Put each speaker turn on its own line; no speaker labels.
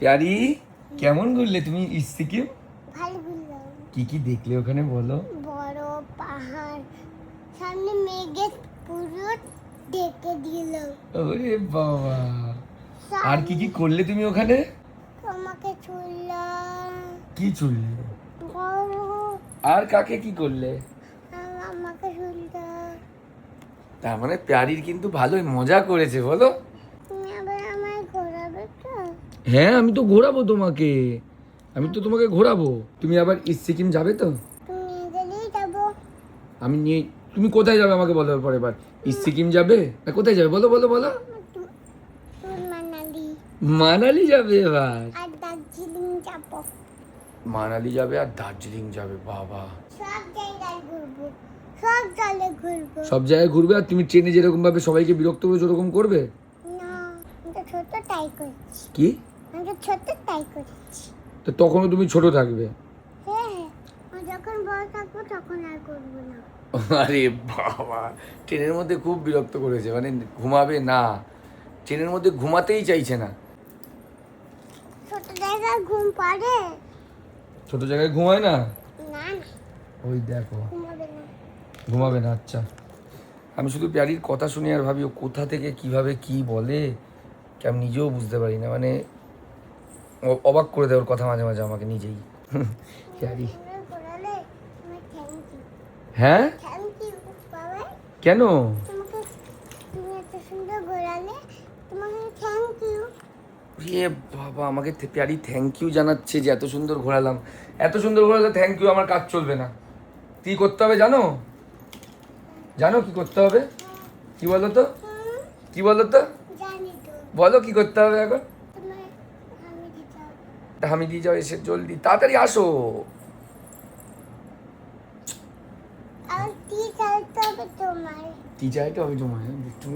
প্যারি কেমন ঘুরলে তুমি সিকিম?
ভালো ঘুরলাম।
কি কি দেখলে ওখানে বলো?
বড় পাহাড়, সামনে মেঘে পুরো ঢেকে দিল।
ওরে বাবা, আর কি
সামনে
কি করলে তুমি ওখানে?
তোমাকে ছুঁলাম,
কি চুললে?
বড়
আর কাকে কি করলে?
আমাকে ছুঁলাম।
তার মানে প্যারির কিন্তু ভালোই মজা করেছে বলো?
তুমি আবার আমায় ঘোরাবে তো?
হ্যাঁ, আমি তো ঘোরাবো তোমাকে, ঘোরাবো। তুমি আবার সিকিম যাবে তো?
তুমি নিয়ে গেলেই যাবো।
আমি নিয়ে, তুমি কোথায় যাবে আমাকে বলো পরে এবার। সিকিম যাবে না কোথায় যাবে বলো বলো বলো?
তোর মানালি
মানালি যাবে এবার?
আর দার্জিলিং যাবো।
মানালি যাবে আর দার্জিলিং যাবে, বাবা।
সব জায়গায় ঘুরবো, সব জায়গায় ঘুরবো।
সব জায়গায় ঘুরবে আর তুমি ট্রেনে যেরকম ভাবে সবাইকে বিরক্ত করে ওরকম করবে?
না, আমি তো ছোট টাই করছি।
কি?
আমি তো ছোট টাই করছি।
তো তখনও তুমি ছোট থাকবে?
হ্যাঁ, আমি যখন বড় থাকবো তখন আর করবো না।
আরে বাবা, ট্রেনের মধ্যে খুব বিরক্ত করেছে, মানে ঘুমাবে না, ট্রেনের মধ্যে ঘুমাতেই চাইছে না।
ছোট জায়গায় ঘুম পাড়ে?
ছোট জায়গায় ঘুমায় না?
না না,
ওই দেখো,
ঘুমাবে না।
ঘুমাবে না, আচ্ছা। আমি শুধু প্যারির কথা শুনি আর ভাবি ও কোথা থেকে কিভাবে কি বলে, কি আমি নিজেও বুঝতে পারি না, মানে অবাক করে দেয় ওর কথা মাঝে মাঝে আমাকে নিজেই। প্যারি।
তুমি ঘোরালে তোমায় থ্যাংক ইউ।
হ্যাঁ?
থ্যাংক ইউ বাবা।
কেন?
তোমাকে, তুমি এত সুন্দর ঘোরালে তোমাকে থ্যাংক ইউ।
এ বাবা, আমাকে প্যারি থ্যাংক ইউ জানাচ্ছে যে এত সুন্দর ঘোরালাম। এত সুন্দর ঘোরালে থ্যাংক ইউ আমার কাজ চলবে না। কি করতে হবে জানো? জানো কি করতে হবে? কি বলো তো? কি বলো তো?
জানি তো।
বলো কি করতে হবে এখন?
তোমায় আমি দিতে হবে।
আমি দিয়ে যাও, এসে জলদি তাড়াতাড়ি আসো।
আর কি চাইতে হবে তোমার?
কি চাইতে হবে তোমার? একটু